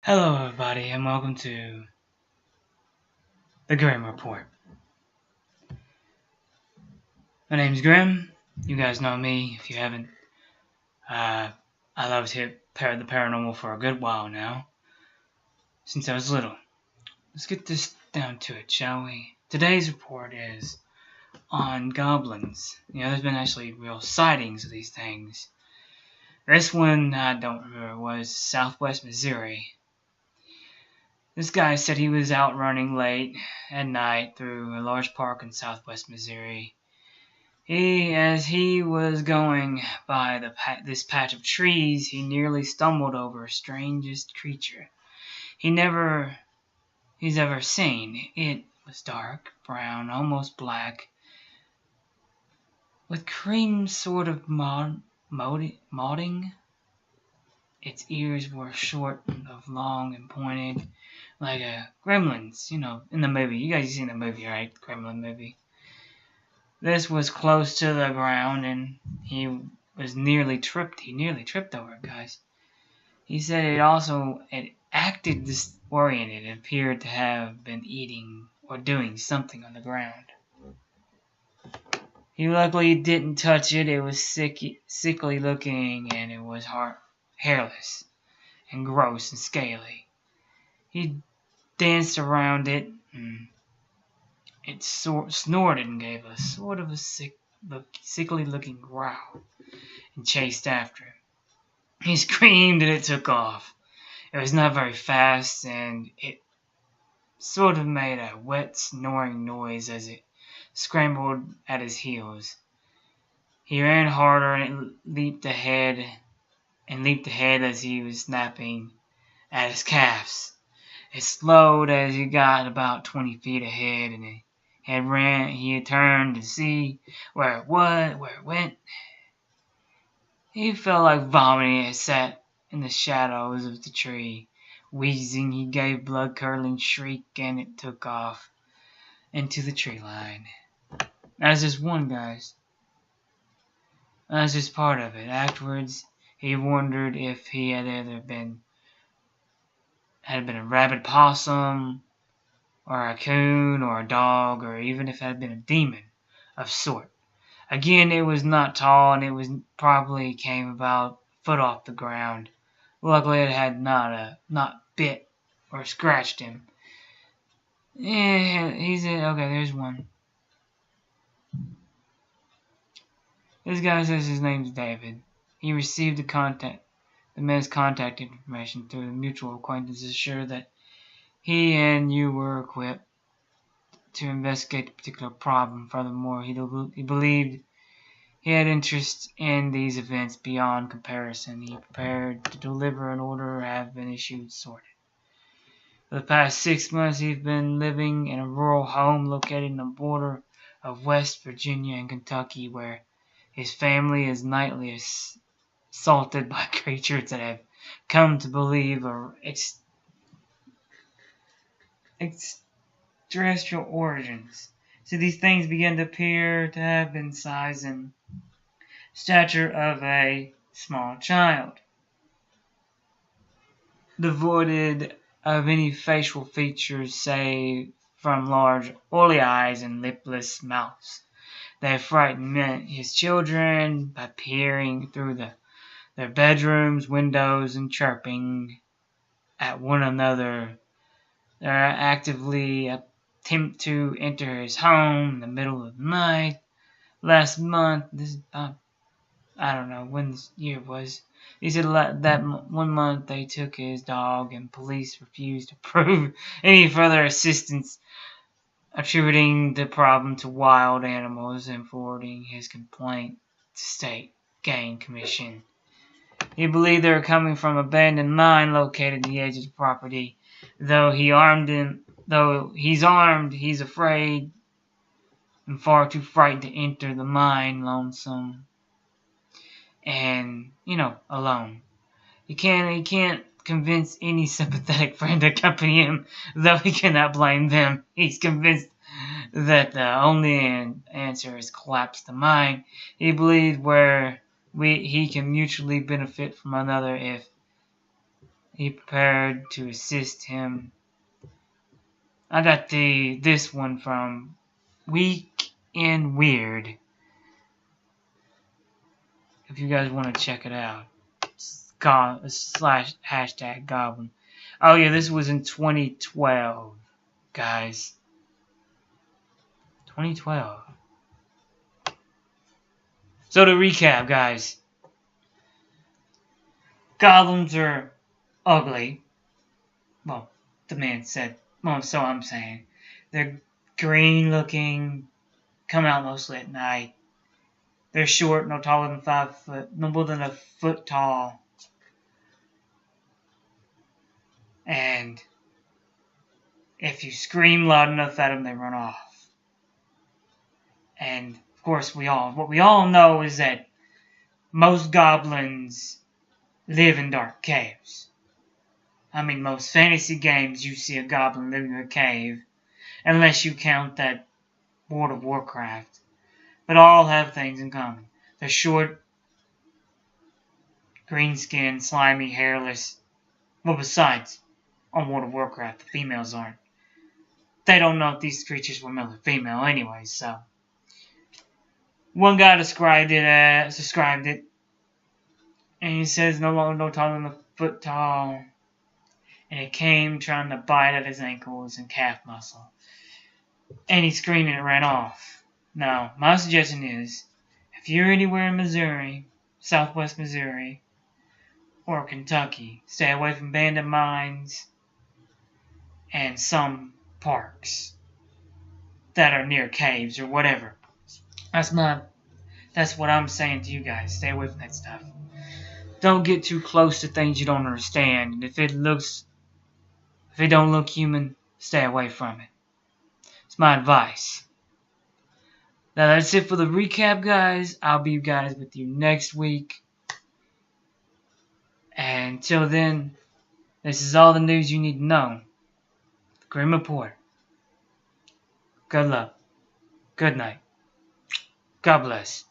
Hello, everybody, and welcome to the Grim Report. My name's Grim. You guys know me. If you haven't, I love to hit the paranormal for a good while now, since I was little. Let's get this down to it, shall we? Today's report is on goblins. There's been actually real sightings of these things. This one, I don't remember, was Southwest Missouri. This guy said he was out running late at night through a large park in Southwest Missouri. As he was going by this patch of trees, he nearly stumbled over the strangest creature he's ever seen. It was dark brown, almost black, with cream sort of molding. Its ears were short of long and pointed, like a gremlin's, in the movie. You guys seen the movie, right? Gremlin movie. This was close to the ground, and he nearly tripped over it, guys. He said it acted disoriented and appeared to have been eating or doing something on the ground. He luckily didn't touch it. It was sickly looking, and it was hairless and gross and scaly. He danced around it, and it snorted and gave a sort of a sickly looking growl and chased after him. He screamed and it took off. It was not very fast, and it sort of made a wet snoring noise as it scrambled at his heels. He ran harder and it leaped ahead as he was snapping at his calves. It slowed as he got about 20 feet ahead, and he had turned to see where it went. He felt like vomiting and sat in the shadows of the tree. Wheezing, he gave a blood-curdling shriek, and it took off into the tree line. That's just one, guys. That's just part of it. Afterwards, he wondered if he had been a rabid possum, or a coon, or a dog, or even if it had been a demon of sort. Again, it was not tall, and it probably came about a foot off the ground. Luckily, it had not bit or scratched him. He said, okay, there's one. This guy says his name's David. He received the man's contact information through the mutual acquaintances, sure that he and you were equipped to investigate the particular problem. Furthermore, he believed he had interest in these events beyond comparison. He prepared to deliver an order have been issued sorted. For the past 6 months, he's been living in a rural home located on the border of West Virginia and Kentucky, where his family is nightly assaulted by creatures that have come to believe are extraterrestrial origins. So these things begin to appear to have been size and stature of a small child, devoid of any facial features save from large oily eyes and lipless mouths. They frighten his children by peering through their bedrooms' windows and chirping at one another. They actively attempt to enter his home in the middle of the night. Last month, I don't know when this year was. He said that 1 month they took his dog, and police refused to prove any further assistance, attributing the problem to wild animals and forwarding his complaint to State Game Commission. He believed they were coming from an abandoned mine located on the edge of the property. Though he's armed, he's afraid and far too frightened to enter the mine lonesome and, alone. He can't convince any sympathetic friend to accompany him, though he cannot blame them. He's convinced that the only answer is collapse the mine. He believes he can mutually benefit from another if he prepared to assist him. I got this one from Week in Weird. If you guys want to check it out, slash hashtag Goblin. Oh yeah, this was in 2012, guys. 2012. So to recap, guys, goblins are ugly. Well, the man said. Well, so I'm saying. They're green looking, come out mostly at night. They're short, no taller than 5 foot, no more than a foot tall. And if you scream loud enough at them, they run off. And of course, what we all know is that most goblins live in dark caves. I mean, most fantasy games you see a goblin living in a cave, unless you count that World of Warcraft. But all have things in common. They're short, green skinned, slimy, hairless. Well, besides, on World of Warcraft, the females aren't. They don't know if these creatures were male or female anyway, so. One guy described it, and he says no taller than a foot tall, and it came trying to bite at his ankles and calf muscle. And he screamed and it ran off. Now, my suggestion is, if you're anywhere in Missouri, southwest Missouri, or Kentucky, stay away from abandoned mines and some parks that are near caves or whatever. That's what I'm saying to you guys. Stay away from that stuff. Don't get too close to things you don't understand. And if it don't look human, stay away from it. It's my advice. Now that's it for the recap, guys. I'll be guys with you next week. And until then, this is all the news you need to know. The Grim Report. Good luck. Good night. God bless.